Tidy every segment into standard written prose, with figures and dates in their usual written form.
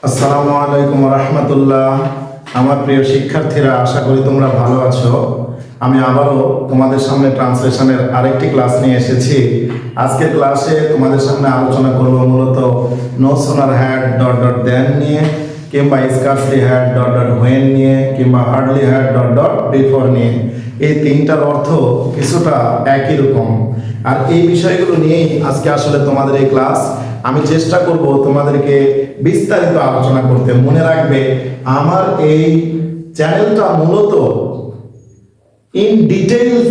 আসসালামু আলাইকুম রহমতুল্লাহ। আমার প্রিয় শিক্ষার্থীরা, আশা করি তোমরা ভালো আছো। আমি আবারও তোমাদের সামনে ট্রান্সলেশনের আরেকটি ক্লাস নিয়ে এসেছি। আজকের ক্লাসে তোমাদের সামনে আলোচনা করব মূলত no sooner had dot dot দেন নিয়ে, কিংবা scarcely had dot dot when নিয়ে, কিংবা hardly had dot dot before নিয়ে। এই তিনটার অর্থ কিছুটা একই রকম, আর এই বিষয়গুলো নিয়েই আজকে আসলে তোমাদের এই ক্লাস। আমি চেষ্টা করব তোমাদেরকে বিস্তারিত আলোচনা করতে। মনে রাখবে, আমার এই চ্যানেলটা মূলত ইন ডিটেইলস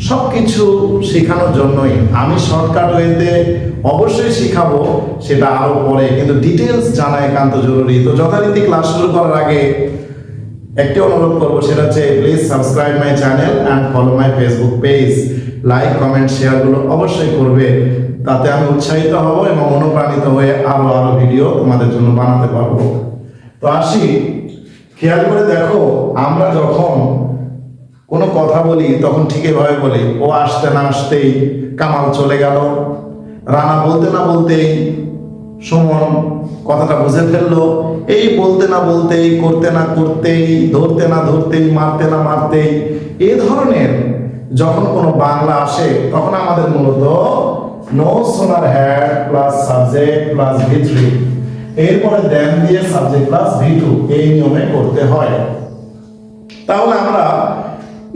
সব কিছু শেখানোর জন্যই। আমি শর্টকাট ওয়েতে অবশ্যই শেখাবো, সেটা আরও পরে, কিন্তু ডিটেইলস জানা একান্ত জরুরি। তো যথারীতি ক্লাস শুরু করার আগে একটি অনুরোধ করবো, সেটা হচ্ছে please subscribe my channel and follow my Facebook page. Like, comment, শেয়ারগুলো অবশ্যই করবে, তাতে আমি উৎসাহিত হব এবং অনুপ্রাণিত হয়ে আরো আরো ভিডিও তোমাদের জন্য বানাতে পারবো। তো আসি, খেয়াল করে দেখো, আমরা যখন কোনো কথা বলি তখন ঠিক এভাবে বলি, ও আসতে না আসতেই কামাল চলে গেল। রানা বলতে না বলতেই সুমন কথাটা বুঝে ফেললো। এই বলতে না বলতেই, করতে না করতেই, ধরতে না ধরতেই, মারতে না মারতেই, এই ধরনের যখন কোনো বাংলা আসে তখন আমাদের মূলত no sooner had plus subject plus V3, এরপরে দেন দিয়ে সাবজেক্ট প্লাস V2, এই নিয়মে করতে হয়। তাহলে আমরা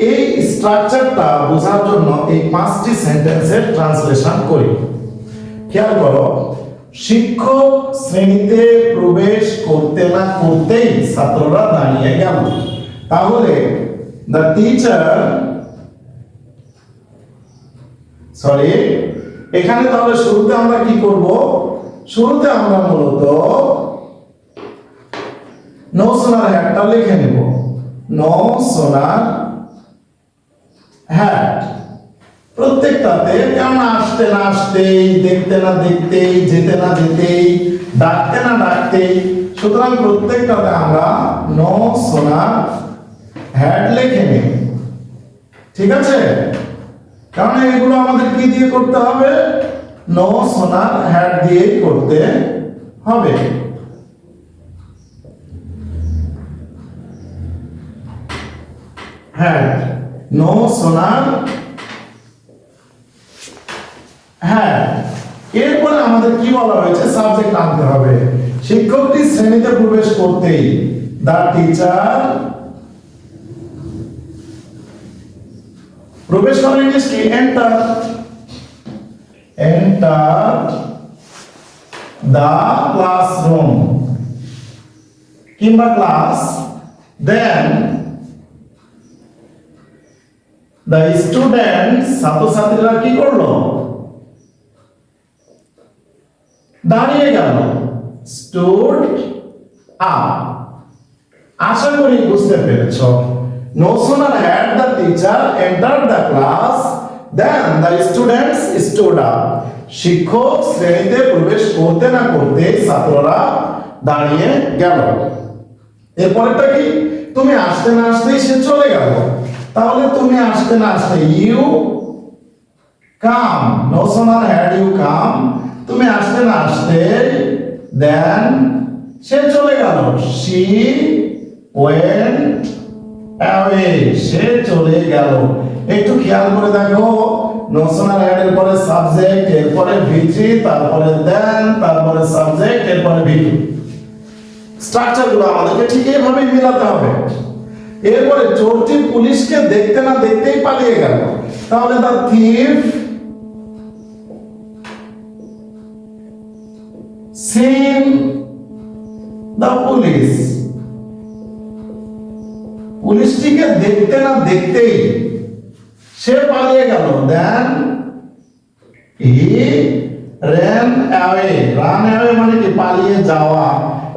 এই স্ট্রাকচারটা বোঝার জন্য এই 5টি সেন্টেন্সের ট্রান্সলেশন করি। খেয়াল করো, শিক্ষক শ্রেণীতে প্রবেশ করতে না করতেই ছাত্ররা দাঁড়িয়ে গেল। তাহলে দ্য টিচার, সরি, এখানে তাহলে শুরুতে আমরা কি করব? শুরুতে আমরা মূলত নো সোনার হ্যাডটা লিখে নেব। নো সোনার হ্যাড প্রত্যেকটাতে, কেমন আসতে না আসতেই, দেখতে না দেখতেই, যেতে না যেতেই, ডাকতে না ডাকতেই, সুতরাং প্রত্যেকটাতে আমরা নো সোনার হ্যাড লিখে নিই। ঠিক আছে? কারণ এগুলো আমাদের কি দিয়ে করতে হবে? নো সোনার হ্যাড দিয়ে করতে হবে। Had, no sooner had. এরপরে আমাদের কি বলা হয়েছে? সাবজেক্ট আনতে হবে। শিক্ষকটি শ্রেণীতে প্রবেশ করতেই, দা টিচার, প্রবেশ করার ইংলিশ কি? এন্টার, এন্টার দা ক্লাসরুম কিংবা ক্লাস, দেন দ্য স্টুডেন্ট, ছাত্রছাত্রীরা কি করলো? দাঁড়িয়ে গেল। Stood up. আশা করি বুঝতে পেরেছ। No sooner had the teacher entered the class than the students stood up. শিক্ষক শ্রেণীতে প্রবেশ করতে না করতে ছাত্ররা দাঁড়িয়ে গেল। এরপরেরটা কি? তুমি আসতে না আসতেই সে চলে গেল। তাহলে তুমি আসতে না আসতে, you come. No sooner had you come, তুমি আসতে না আসতে, দেন সে চলে গেল। শি ওয়েন্ট অ্যাওয়ে, সে চলে গেল। একটু খেয়াল করে দেখো, নো সোনার হ্যাড এর পরে সাবজেক্ট, এরপরে V3, তারপরে দেন, তারপরে সাবজেক্ট, এরপরে V2। স্ট্রাকচার গুলো আমাদেরকে ঠিক এইভাবে মিলাতে হবে। এরপরে চোরটি পুলিশকে দেখতে না দেখতেই পালিয়ে গেল। তাহলে the thief seen the police, পুলিশটিকে দেখতে না দেখতেই সে পালিয়ে গেল। দেন হি ran away, রান অ্যাওয়ে মানে কি? পালিয়ে যাওয়া।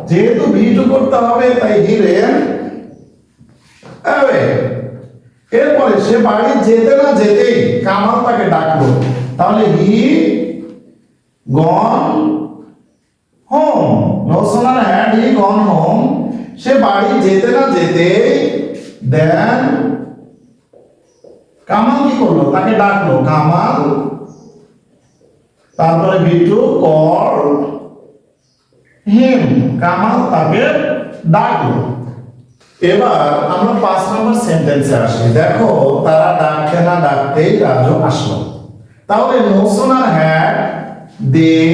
যেহেতু V2 করতে হবে তাই হি ran away। এরপরে সে বাড়ি যেতে না যেতেই কামাল তাকে ডাকলো। তাহলে he gone home. No sooner had he gone home, সে বাড়ি যেতে না যেতে, দেন কামাল কি করলো? তাকে ডাকলো। কামাল, তারপরে V2 কল হিম, কামাল তাকে ডাকলো। এবার আমরা 5 নম্বর সেন্টেন্সে আসি। দেখো, তারা ডাকতে না ডাকতেই রাজু আসলো। তাহলে no sooner had they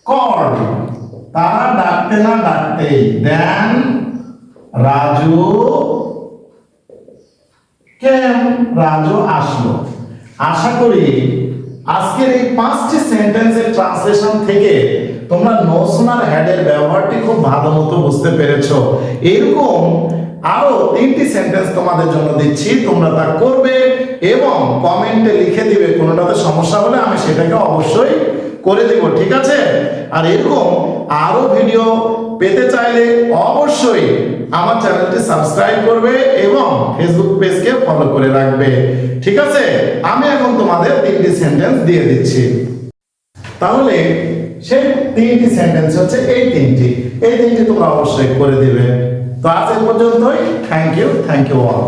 called, তারা ডাকতে না ডাকতেই, then রাজু came, রাজু আসলো। আশা করি আজকের এই 5টি সেন্টেন্সের ট্রান্সলেশন থেকে তোমরা নো সোনার হ্যাড এর ব্যবহারটি খুব ভালো মতো বুঝতে পেরেছো। এরকম আরো 3টি সেন্টেন্স তোমাদের জন্য দিচ্ছি, তোমরা তা করবে এবং কমেন্টে লিখে দিবে। কোনোটাতে সমস্যা হলে আমি সেটাকে অবশ্যই করে দেব, ঠিক আছে? আর এরকম আরো ভিডিও পেতে চাইলে অবশ্যই আমার চ্যানেলটি সাবস্ক্রাইব করবে এবং ফেসবুক পেজকে ফলো করে রাখবে, ঠিক আছে? আমি এখন তোমাদের 3টি সেন্টেন্স দিয়ে দিচ্ছি। তাহলে সেই 3টি সেন্টেন্স হচ্ছে এই 3টি তোমরা অবশ্যই করে দিবে। তো আজ এই পর্যন্তই। Thank you all.